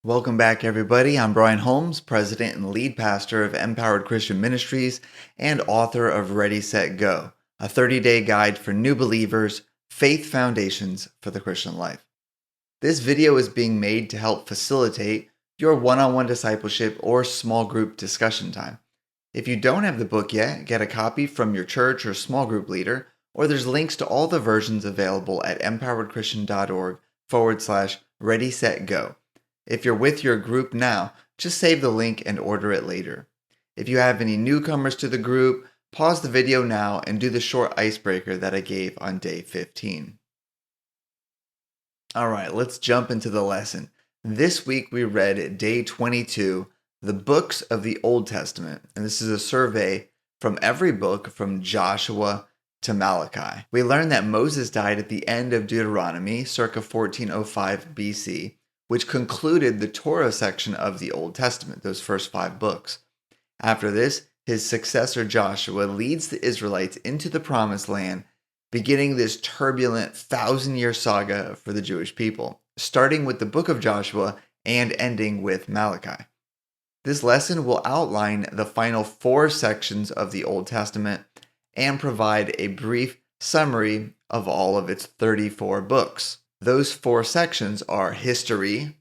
Welcome back, everybody. I'm Brian Holmes, president and lead pastor of Empowered Christian Ministries and author of Ready, Set, Go, a 30-day guide for new believers, faith foundations for the Christian life. This video is being made to help facilitate your one-on-one discipleship or small group discussion time. If you don't have the book yet, get a copy from your church or small group leader, or there's links to all the versions available at empoweredchristian.org/Ready, Set, Go. If you're with your group now, just save the link and order it later. If you have any newcomers to the group, pause the video now and do the short icebreaker that I gave on day 15. All right, let's jump into the lesson. This week we read day 22, the books of the Old Testament, and this is a survey from every book from Joshua to Malachi. We learned that Moses died at the end of Deuteronomy, circa 1405 BC, which concluded the Torah section of the Old Testament, those first 5 books. After this, his successor Joshua leads the Israelites into the Promised Land, beginning this turbulent 1,000-year saga for the Jewish people, starting with the book of Joshua and ending with Malachi. This lesson will outline the final 4 sections of the Old Testament and provide a brief summary of all of its 34 books. Those 4 sections are history,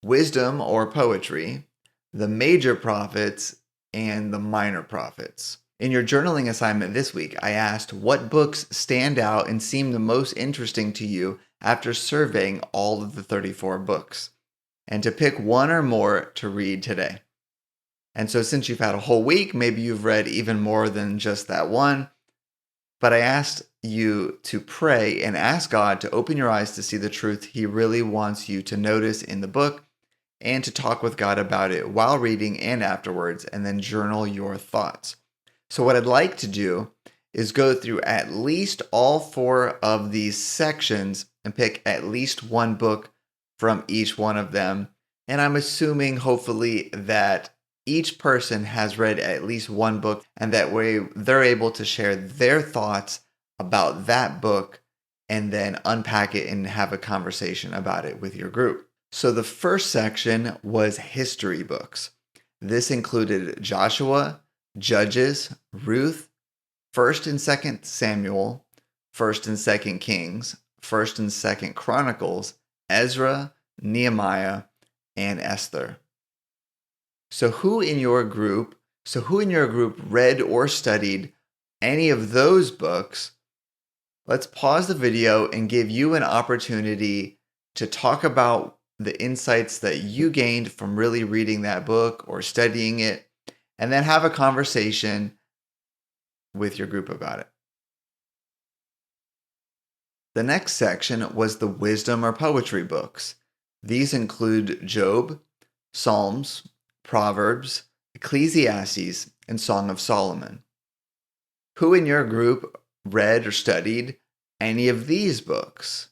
wisdom or poetry, the major prophets, and the minor prophets. In your journaling assignment this week, I asked what books stand out and seem the most interesting to you after surveying all of the 34 books, and to pick one or more to read today. And so since you've had a whole week, maybe you've read even more than just that one, but I asked you to pray and ask God to open your eyes to see the truth He really wants you to notice in the book, and to talk with God about it while reading and afterwards, and then journal your thoughts. So what I'd like to do is go through at least all 4 of these sections and pick at least one book from each one of them. And I'm assuming, hopefully, that each person has read at least one book, and that way they're able to share their thoughts about that book and then unpack it and have a conversation about it with your group. So the first section was history books. This included Joshua, Judges, Ruth, 1st and 2nd Samuel, 1st and 2nd Kings, 1st and 2nd Chronicles, Ezra, Nehemiah, and Esther. So who in your group read or studied any of those books? Let's pause the video and give you an opportunity to talk about the insights that you gained from really reading that book or studying it, and then have a conversation with your group about it. The next section was the wisdom or poetry books. These include Job, Psalms, Proverbs, Ecclesiastes, and Song of Solomon. Who in your group read or studied any of these books?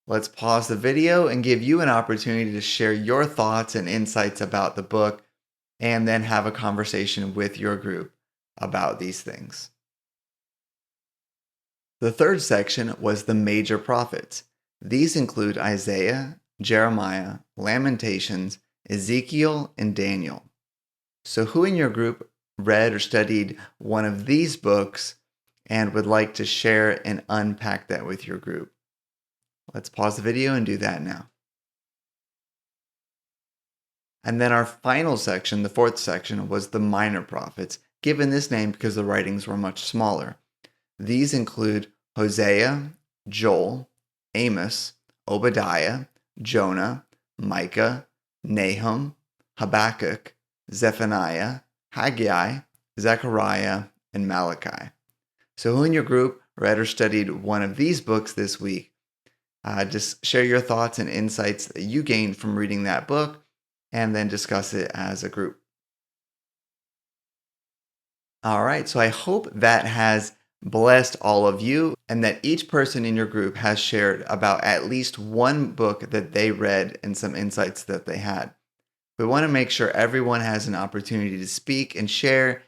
Let's pause the video and give you an opportunity to share your thoughts and insights about the book, and then have a conversation with your group about these things. The third section was the major prophets. These include Isaiah, Jeremiah, Lamentations, Ezekiel, and Daniel. So who in your group read or studied one of these books and would like to share and unpack that with your group? Let's pause the video and do that now. And then our final section, the 4th section, was the minor prophets, given this name because the writings were much smaller. These include Hosea, Joel, Amos, Obadiah, Jonah, Micah, Nahum, Habakkuk, Zephaniah, Haggai, Zechariah, and Malachi. So who in your group read or studied one of these books this week? Just share your thoughts and insights that you gained from reading that book, and then discuss it as a group. All right, so I hope that has blessed all of you, and that each person in your group has shared about at least one book that they read and some insights that they had. We want to make sure everyone has an opportunity to speak and share,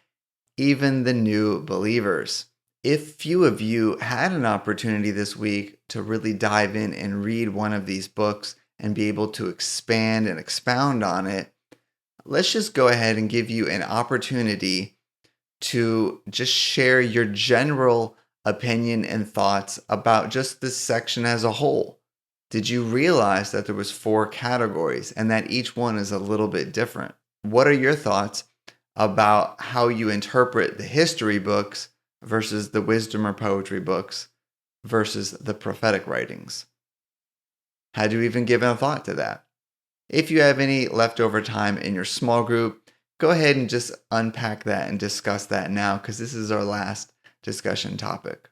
even the new believers. If few of you had an opportunity this week to really dive in and read one of these books and be able to expand and expound on it, let's just go ahead and give you an opportunity to just share your general opinion and thoughts about just this section as a whole. Did you realize that there was 4 categories and that each one is a little bit different? What are your thoughts about how you interpret the history books versus the wisdom or poetry books versus the prophetic writings? Had you even given a thought to that? If you have any leftover time in your small group, go ahead and just unpack that and discuss that now, because this is our last discussion topic.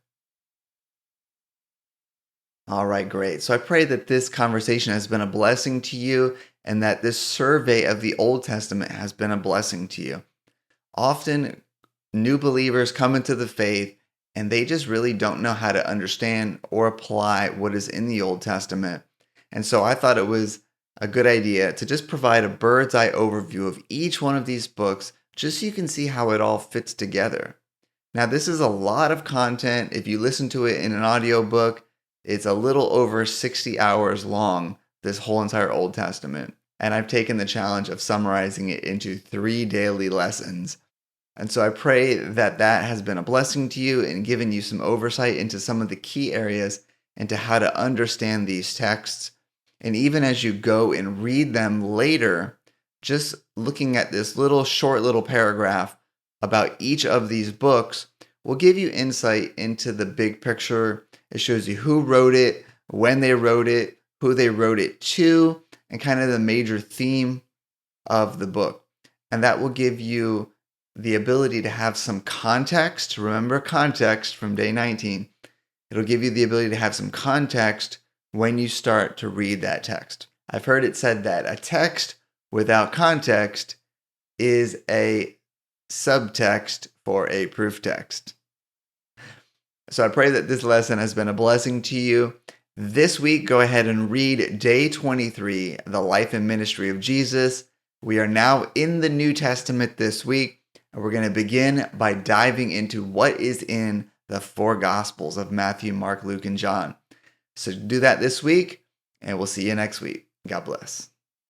All right, great. So I pray that this conversation has been a blessing to you and that this survey of the Old Testament has been a blessing to you. Often, new believers come into the faith and they just really don't know how to understand or apply what is in the Old Testament. And so I thought it was a good idea to just provide a bird's eye overview of each one of these books, just so you can see how it all fits together. Now, this is a lot of content. If you listen to it in an audiobook, it's a little over 60 hours long, this whole entire Old Testament. And I've taken the challenge of summarizing it into 3 daily lessons. And so I pray that that has been a blessing to you and given you some oversight into some of the key areas and to how to understand these texts. And even as you go and read them later, just looking at this short little paragraph about each of these books will give you insight into the big picture. It shows you who wrote it, when they wrote it, who they wrote it to, and kind of the major theme of the book. And that will give you the ability to have some context. Remember context from day 19. It'll give you the ability to have some context when you start to read that text. I've heard it said that a text without context is a subtext for a proof text. So I pray that this lesson has been a blessing to you. This week, go ahead and read day 23, The Life and Ministry of Jesus. We are now in the New Testament this week, and we're going to begin by diving into what is in the 4 Gospels of Matthew, Mark, Luke, and John. So do that this week, and we'll see you next week. God bless.